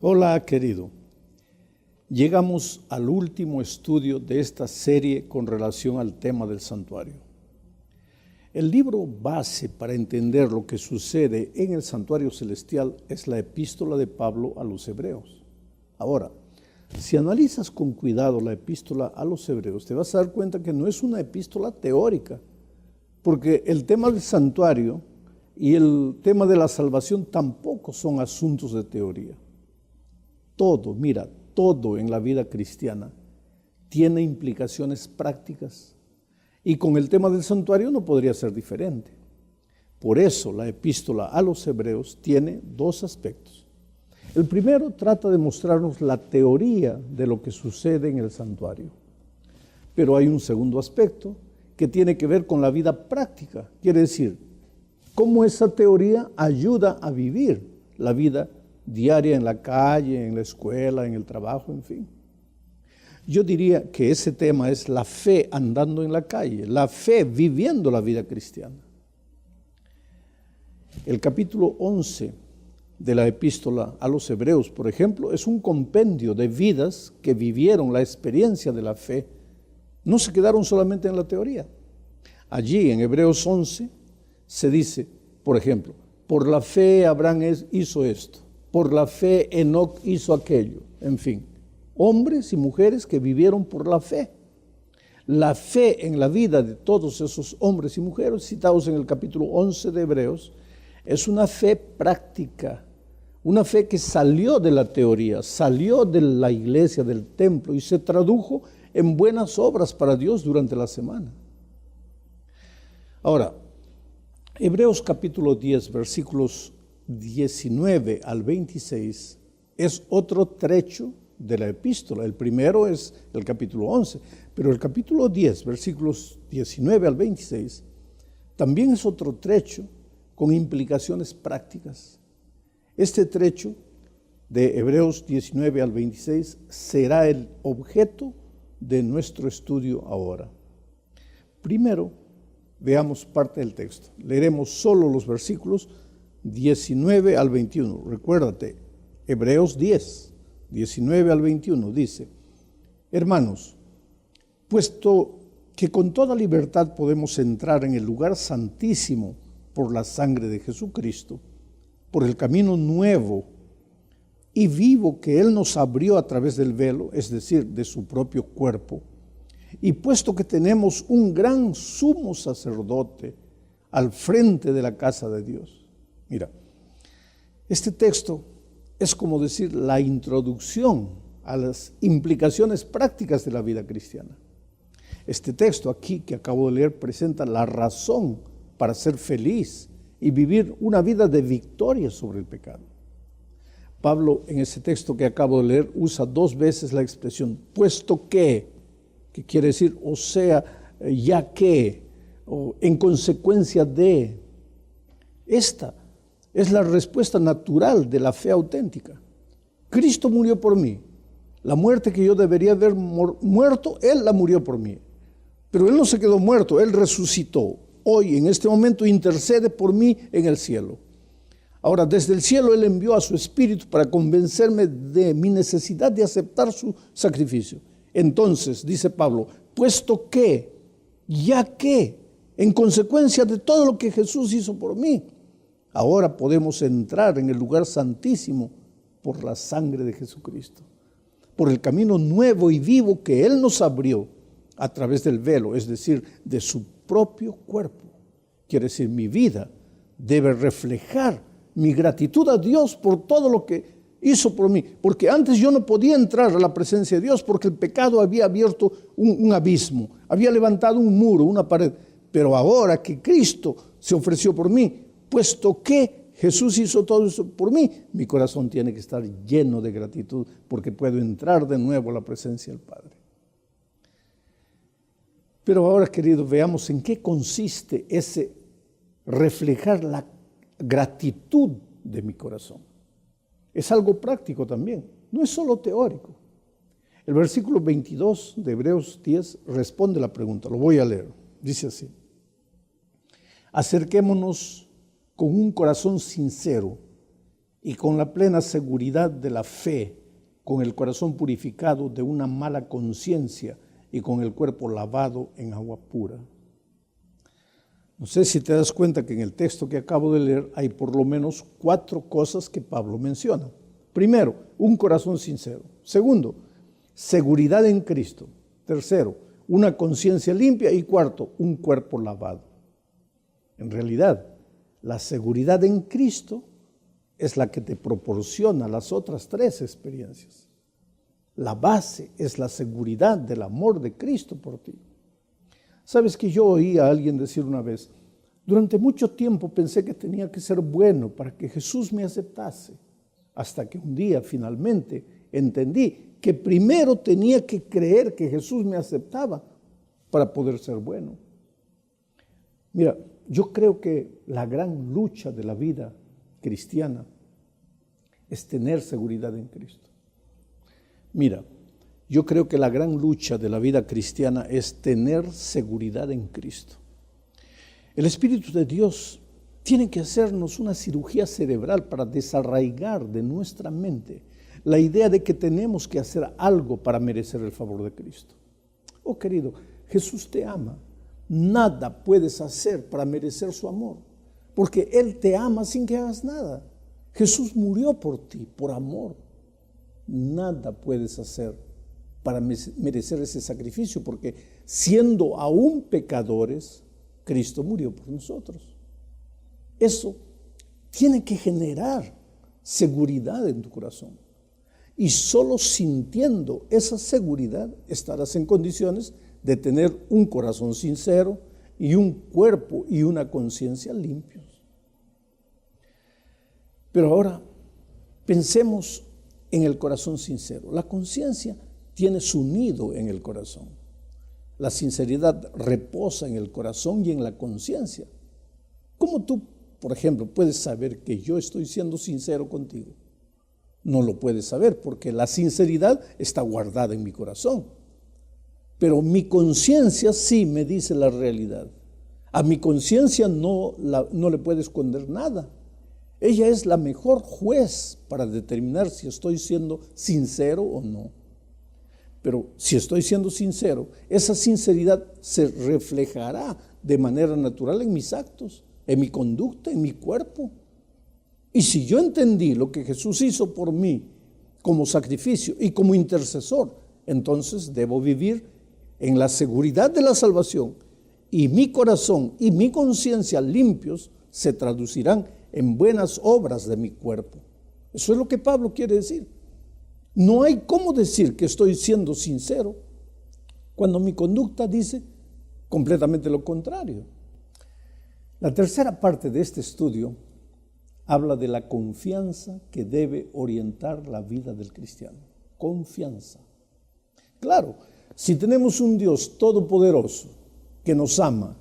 Hola, querido. Llegamos al último estudio de esta serie con relación al tema del santuario. El libro base para entender lo que sucede en el santuario celestial es la epístola de Pablo a los Hebreos. Ahora, si analizas con cuidado la epístola a los Hebreos, te vas a dar cuenta que no es una epístola teórica, porque el tema del santuario y el tema de la salvación tampoco son asuntos de teoría. Todo en la vida cristiana tiene implicaciones prácticas y con el tema del santuario no podría ser diferente. Por eso la epístola a los Hebreos tiene dos aspectos. El primero trata de mostrarnos la teoría de lo que sucede en el santuario, pero hay un segundo aspecto que tiene que ver con la vida práctica, quiere decir, cómo esa teoría ayuda a vivir la vida diaria en la calle, en la escuela, en el trabajo, en fin. Yo diría que ese tema es la fe andando en la calle, la fe viviendo la vida cristiana. El capítulo 11 de la epístola a los Hebreos, por ejemplo, es un compendio de vidas que vivieron la experiencia de la fe. No se quedaron solamente en la teoría. Allí en Hebreos 11 se dice, por ejemplo, por la fe Abraham hizo esto. Por la fe Enoc hizo aquello, en fin, hombres y mujeres que vivieron por la fe. La fe en la vida de todos esos hombres y mujeres citados en el capítulo 11 de Hebreos es una fe práctica, una fe que salió de la teoría, salió de la iglesia, del templo y se tradujo en buenas obras para Dios durante la semana. Ahora, Hebreos capítulo 10, versículos 19 al 26 es otro trecho de la epístola. El primero es el capítulo 11, pero el capítulo 10, versículos 19 al 26, también es otro trecho con implicaciones prácticas. Este trecho de Hebreos 19 al 26 será el objeto de nuestro estudio ahora. Primero, veamos parte del texto. Leeremos solo los versículos 19 al 21. Recuérdate, Hebreos 10, 19 al 21 dice: hermanos, puesto que con toda libertad podemos entrar en el lugar santísimo por la sangre de Jesucristo, por el camino nuevo y vivo que Él nos abrió a través del velo, es decir, de su propio cuerpo, y puesto que tenemos un gran sumo sacerdote al frente de la casa de Dios. Mira, este texto es como decir la introducción a las implicaciones prácticas de la vida cristiana. Este texto aquí que acabo de leer presenta la razón para ser feliz y vivir una vida de victoria sobre el pecado. Pablo en ese texto que acabo de leer usa dos veces la expresión puesto que quiere decir o sea, ya que, o en consecuencia de. Esta es la respuesta natural de la fe auténtica. Cristo murió por mí. La muerte que yo debería haber muerto, Él la murió por mí. Pero Él no se quedó muerto, Él resucitó. Hoy, en este momento, intercede por mí en el cielo. Ahora, desde el cielo Él envió a su Espíritu para convencerme de mi necesidad de aceptar su sacrificio. Entonces, dice Pablo, puesto que, ya que, en consecuencia de todo lo que Jesús hizo por mí, ahora podemos entrar en el lugar santísimo por la sangre de Jesucristo, por el camino nuevo y vivo que Él nos abrió a través del velo, es decir, de su propio cuerpo. Quiere decir, mi vida debe reflejar mi gratitud a Dios por todo lo que hizo por mí, porque antes yo no podía entrar a la presencia de Dios porque el pecado había abierto un abismo, había levantado un muro, una pared, pero ahora que Cristo se ofreció por mí, puesto que Jesús hizo todo eso por mí, mi corazón tiene que estar lleno de gratitud porque puedo entrar de nuevo a la presencia del Padre. Pero ahora, queridos, veamos en qué consiste ese reflejar la gratitud de mi corazón. Es algo práctico también, no es solo teórico. El versículo 22 de Hebreos 10 responde la pregunta, lo voy a leer, dice así: acerquémonos con un corazón sincero y con la plena seguridad de la fe, con el corazón purificado de una mala conciencia y con el cuerpo lavado en agua pura. No sé si te das cuenta que en el texto que acabo de leer hay por lo menos 4 cosas que Pablo menciona. Primero, un corazón sincero. Segundo, seguridad en Cristo. Tercero, una conciencia limpia. Y cuarto, un cuerpo lavado. En realidad, la seguridad en Cristo es la que te proporciona las otras 3 experiencias. La base es la seguridad del amor de Cristo por ti. Sabes que yo oí a alguien decir una vez, durante mucho tiempo pensé que tenía que ser bueno para que Jesús me aceptase, hasta que un día finalmente entendí que primero tenía que creer que Jesús me aceptaba para poder ser bueno. Mira, yo creo que la gran lucha de la vida cristiana es tener seguridad en Cristo. Mira, yo creo que la gran lucha de la vida cristiana es tener seguridad en Cristo. El Espíritu de Dios tiene que hacernos una cirugía cerebral para desarraigar de nuestra mente la idea de que tenemos que hacer algo para merecer el favor de Cristo. Oh querido, Jesús te ama. Nada puedes hacer para merecer su amor, porque Él te ama sin que hagas nada. Jesús murió por ti, por amor. Nada puedes hacer para merecer ese sacrificio, porque siendo aún pecadores, Cristo murió por nosotros. Eso tiene que generar seguridad en tu corazón. Y solo sintiendo esa seguridad estarás en condiciones de tener un corazón sincero y un cuerpo y una conciencia limpios. Pero ahora pensemos en el corazón sincero. La conciencia tiene su nido en el corazón. La sinceridad reposa en el corazón y en la conciencia. ¿Cómo tú, por ejemplo, puedes saber que yo estoy siendo sincero contigo? No lo puedes saber porque la sinceridad está guardada en mi corazón. Pero mi conciencia sí me dice la realidad. A mi conciencia no le puede esconder nada. Ella es la mejor juez para determinar si estoy siendo sincero o no. Pero si estoy siendo sincero, esa sinceridad se reflejará de manera natural en mis actos, en mi conducta, en mi cuerpo. Y si yo entendí lo que Jesús hizo por mí como sacrificio y como intercesor, entonces debo vivir en la seguridad de la salvación. Y mi corazón y mi conciencia limpios se traducirán en buenas obras de mi cuerpo. Eso es lo que Pablo quiere decir. No hay cómo decir que estoy siendo sincero cuando mi conducta dice completamente lo contrario. La tercera parte de este estudio habla de la confianza que debe orientar la vida del cristiano. Confianza. Claro, si tenemos un Dios todopoderoso que nos ama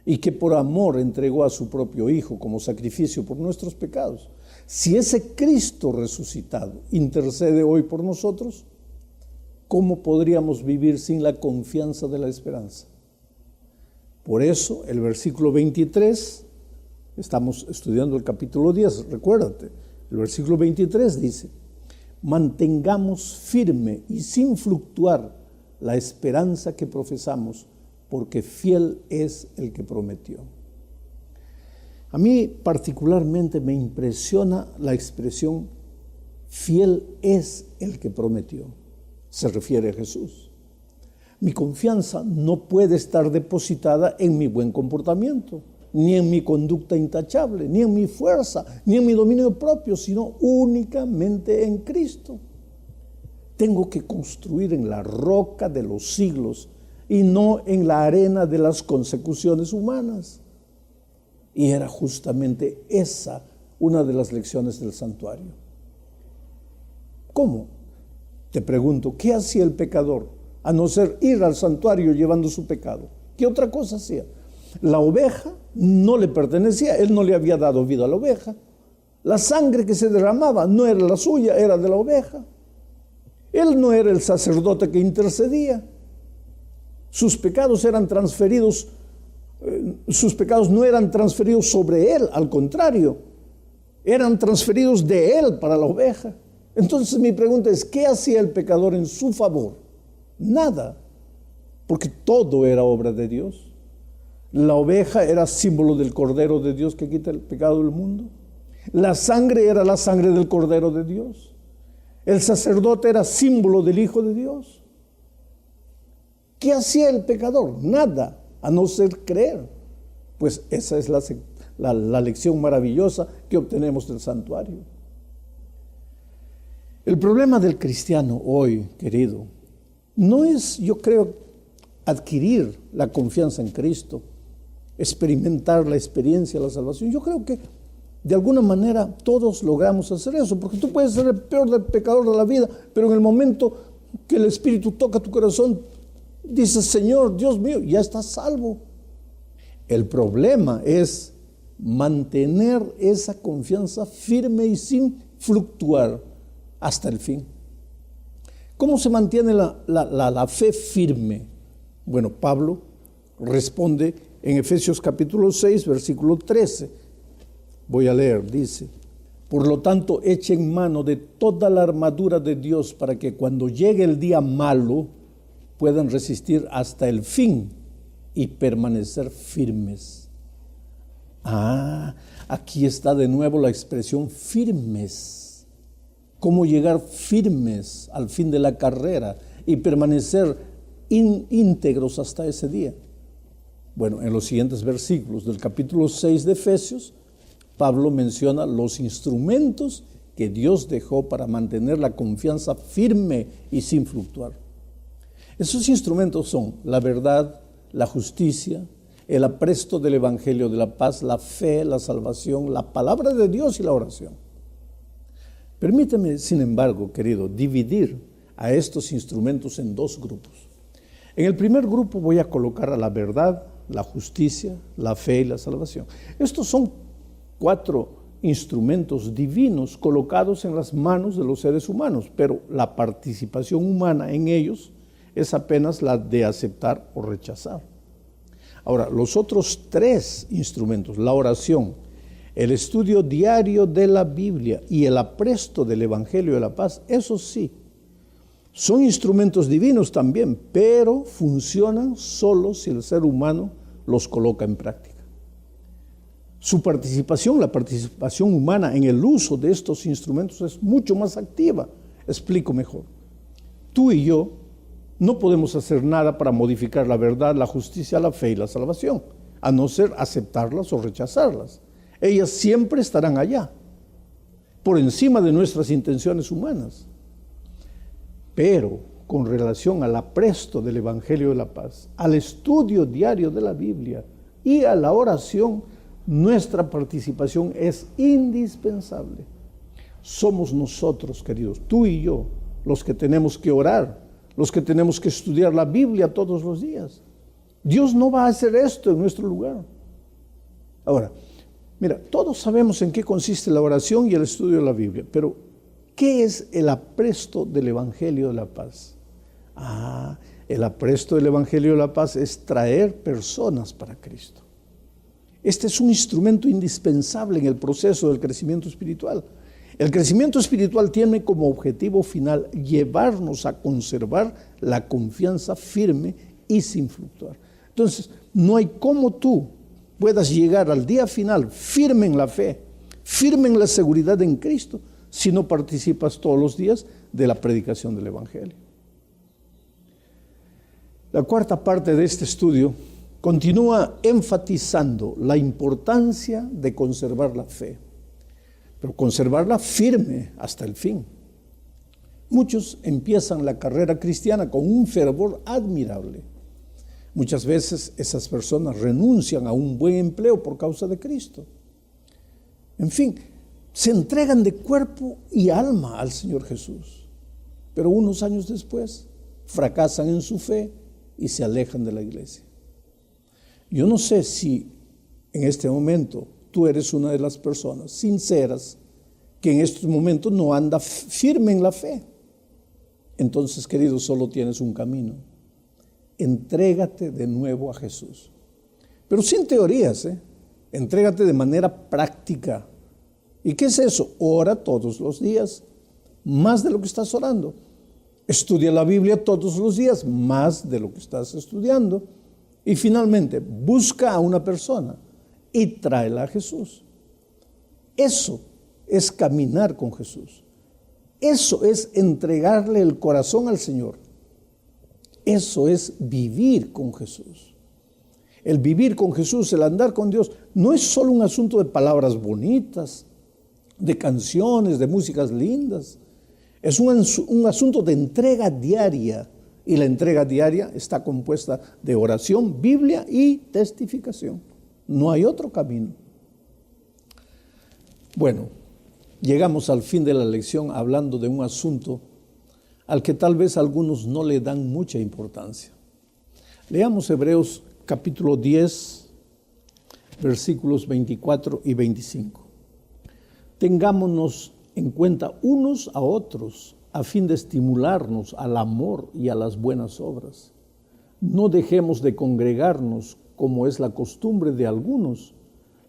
y que por amor entregó a su propio Hijo como sacrificio por nuestros pecados, si ese Cristo resucitado intercede hoy por nosotros, ¿cómo podríamos vivir sin la confianza de la esperanza? Por eso el versículo 23, estamos estudiando el capítulo 10, recuérdate, el versículo 23 dice, mantengamos firme y sin fluctuar la esperanza que profesamos, porque fiel es el que prometió. A mí particularmente me impresiona la expresión fiel es el que prometió. Se refiere a Jesús. Mi confianza no puede estar depositada en mi buen comportamiento, ni en mi conducta intachable, ni en mi fuerza, ni en mi dominio propio, sino únicamente en Cristo. Tengo que construir en la roca de los siglos y no en la arena de las consecuciones humanas. Y era justamente esa una de las lecciones del santuario. ¿Cómo? Te pregunto, ¿qué hacía el pecador a no ser ir al santuario llevando su pecado? ¿Qué otra cosa hacía? La oveja no le pertenecía, él no le había dado vida a la oveja. La sangre que se derramaba no era la suya, era de la oveja. Él no era el sacerdote que intercedía. Sus pecados eran transferidos, sus pecados no eran transferidos sobre él, al contrario, eran transferidos de él para la oveja. Entonces mi pregunta es, ¿qué hacía el pecador en su favor? Nada, porque todo era obra de Dios. La oveja era símbolo del Cordero de Dios que quita el pecado del mundo. La sangre era la sangre del Cordero de Dios. El sacerdote era símbolo del Hijo de Dios. ¿Qué hacía el pecador? Nada, a no ser creer. Pues esa es la lección maravillosa que obtenemos del santuario. El problema del cristiano hoy, querido, no es, yo creo, adquirir la confianza en Cristo, experimentar la experiencia de la salvación. Yo creo que de alguna manera todos logramos hacer eso, porque tú puedes ser el peor del pecador de la vida, pero en el momento que el Espíritu toca tu corazón, dices, Señor, Dios mío, ya estás salvo. El problema es mantener esa confianza firme y sin fluctuar hasta el fin. ¿Cómo se mantiene la fe firme? Bueno, Pablo responde en Efesios capítulo 6, versículo 13. Voy a leer, dice: por lo tanto, echen mano de toda la armadura de Dios para que cuando llegue el día malo puedan resistir hasta el fin y permanecer firmes. Aquí está de nuevo la expresión firmes. ¿Cómo llegar firmes al fin de la carrera y permanecer íntegros hasta ese día? Bueno, en los siguientes versículos del capítulo 6 de Efesios, Pablo menciona los instrumentos que Dios dejó para mantener la confianza firme y sin fluctuar. Esos instrumentos son la verdad, la justicia, el apresto del Evangelio de la paz, la fe, la salvación, la palabra de Dios y la oración. Permíteme, sin embargo, querido, dividir a estos instrumentos en dos grupos. En el primer grupo voy a colocar a la verdad, la justicia, la fe y la salvación. Estos son 4 instrumentos divinos colocados en las manos de los seres humanos, pero la participación humana en ellos es apenas la de aceptar o rechazar. Ahora, los otros 3 instrumentos, la oración, el estudio diario de la Biblia y el apresto del Evangelio de la paz, esos sí, son instrumentos divinos también, pero funcionan solo si el ser humano los coloca en práctica. Su participación, la participación humana en el uso de estos instrumentos es mucho más activa. Explico mejor. Tú y yo no podemos hacer nada para modificar la verdad, la justicia, la fe y la salvación, a no ser aceptarlas o rechazarlas. Ellas siempre estarán allá, por encima de nuestras intenciones humanas. Pero con relación al apresto del Evangelio de la paz, al estudio diario de la Biblia y a la oración, nuestra participación es indispensable. Somos nosotros, queridos, tú y yo, los que tenemos que orar, los que tenemos que estudiar la Biblia todos los días. Dios no va a hacer esto en nuestro lugar. Ahora, mira, todos sabemos en qué consiste la oración y el estudio de la Biblia, pero ¿qué es el apresto del Evangelio de la paz? El apresto del Evangelio de la paz es traer personas para Cristo. Este es un instrumento indispensable en el proceso del crecimiento espiritual. El crecimiento espiritual tiene como objetivo final llevarnos a conservar la confianza firme y sin fluctuar. Entonces, no hay cómo tú puedas llegar al día final firme en la fe, firme en la seguridad en Cristo, si no participas todos los días de la predicación del Evangelio. La cuarta parte de este estudio continúa enfatizando la importancia de conservar la fe, pero conservarla firme hasta el fin. Muchos empiezan la carrera cristiana con un fervor admirable. Muchas veces esas personas renuncian a un buen empleo por causa de Cristo. En fin, se entregan de cuerpo y alma al Señor Jesús, pero unos años después fracasan en su fe y se alejan de la iglesia. Yo no sé si en este momento tú eres una de las personas sinceras que en estos momentos no anda firme en la fe. Entonces, querido, solo tienes un camino. Entrégate de nuevo a Jesús. Pero sin teorías, Entrégate de manera práctica. ¿Y qué es eso? Ora todos los días, más de lo que estás orando. Estudia la Biblia todos los días, más de lo que estás estudiando. Y finalmente, busca a una persona y tráela a Jesús. Eso es caminar con Jesús. Eso es entregarle el corazón al Señor. Eso es vivir con Jesús. El vivir con Jesús, el andar con Dios, no es solo un asunto de palabras bonitas, de canciones, de músicas lindas. Es un asunto de entrega diaria. Y la entrega diaria está compuesta de oración, Biblia y testificación. No hay otro camino. Bueno, llegamos al fin de la lección hablando de un asunto al que tal vez algunos no le dan mucha importancia. Leamos Hebreos capítulo 10, versículos 24 y 25. Tengámonos en cuenta unos a otros a fin de estimularnos al amor y a las buenas obras. No dejemos de congregarnos como es la costumbre de algunos,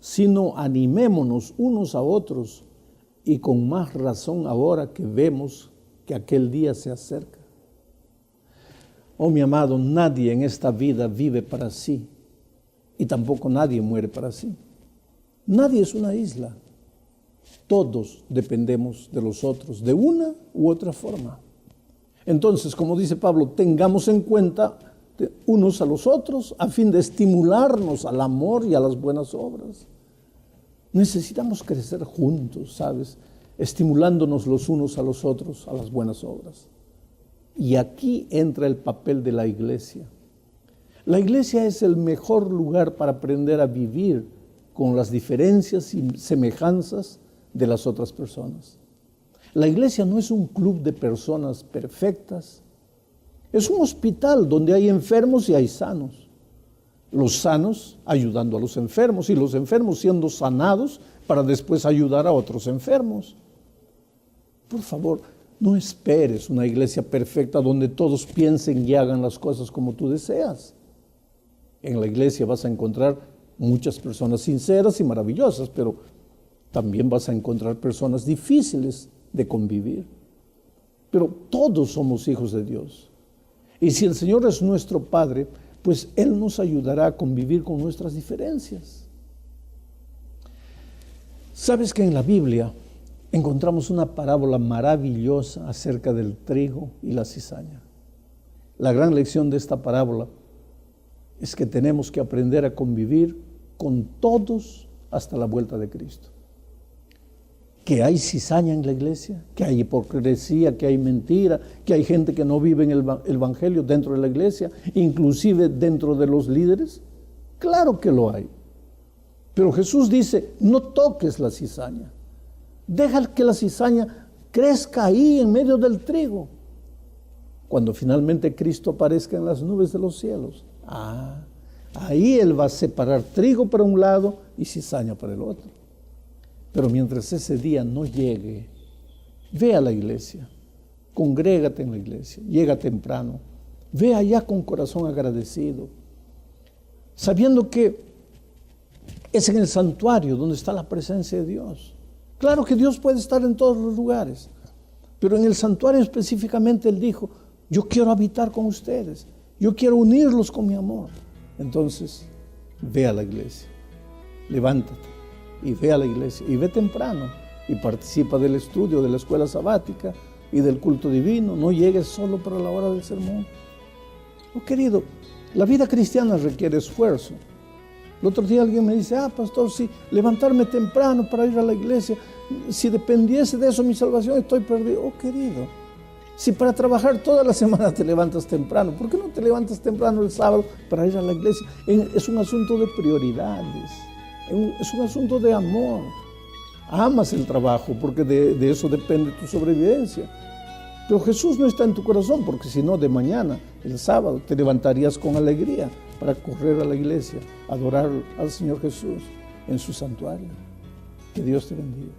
sino animémonos unos a otros y con más razón ahora que vemos que aquel día se acerca. Oh, mi amado, nadie en esta vida vive para sí y tampoco nadie muere para sí. Nadie es una isla. Todos dependemos de los otros, de una u otra forma. Entonces, como dice Pablo, tengamos en cuenta unos a los otros a fin de estimularnos al amor y a las buenas obras. Necesitamos crecer juntos, ¿sabes? Estimulándonos los unos a los otros a las buenas obras. Y aquí entra el papel de la iglesia. La iglesia es el mejor lugar para aprender a vivir con las diferencias y semejanzas de las otras personas. La iglesia no es un club de personas perfectas, es un hospital donde hay enfermos y hay sanos. Los sanos ayudando a los enfermos y los enfermos siendo sanados para después ayudar a otros enfermos. Por favor, no esperes una iglesia perfecta donde todos piensen y hagan las cosas como tú deseas. En la iglesia vas a encontrar muchas personas sinceras y maravillosas, pero también vas a encontrar personas difíciles de convivir. Pero todos somos hijos de Dios. Y si el Señor es nuestro Padre, pues Él nos ayudará a convivir con nuestras diferencias. ¿Sabes que en la Biblia encontramos una parábola maravillosa acerca del trigo y la cizaña? La gran lección de esta parábola es que tenemos que aprender a convivir con todos hasta la vuelta de Cristo. Que hay cizaña en la iglesia, que hay hipocresía, que hay mentira, que hay gente que no vive en el evangelio dentro de la iglesia, inclusive dentro de los líderes. Claro que lo hay. Pero Jesús dice, no toques la cizaña. Deja que la cizaña crezca ahí en medio del trigo. Cuando finalmente Cristo aparezca en las nubes de los cielos, ahí Él va a separar trigo para un lado y cizaña para el otro. Pero mientras ese día no llegue, ve a la iglesia, congrégate en la iglesia, llega temprano, ve allá con corazón agradecido, sabiendo que es en el santuario donde está la presencia de Dios. Claro que Dios puede estar en todos los lugares, pero en el santuario específicamente Él dijo, yo quiero habitar con ustedes, yo quiero unirlos con mi amor. Entonces, ve a la iglesia, levántate y ve a la iglesia, y ve temprano, y participa del estudio, de la escuela sabática y del culto divino. No llegues solo para la hora del sermón. Oh, querido, la vida cristiana requiere esfuerzo. El otro día alguien me dice, pastor, si levantarme temprano para ir a la iglesia, si dependiese de eso mi salvación, estoy perdido. Oh, querido, si para trabajar toda la semana te levantas temprano, ¿por qué no te levantas temprano el sábado para ir a la iglesia? Es un asunto de prioridades. Es un asunto de amor. Amas el trabajo porque de eso depende tu sobrevivencia. Pero Jesús no está en tu corazón, porque si no, de mañana, el sábado, te levantarías con alegría para correr a la iglesia, adorar al Señor Jesús en su santuario. Que Dios te bendiga.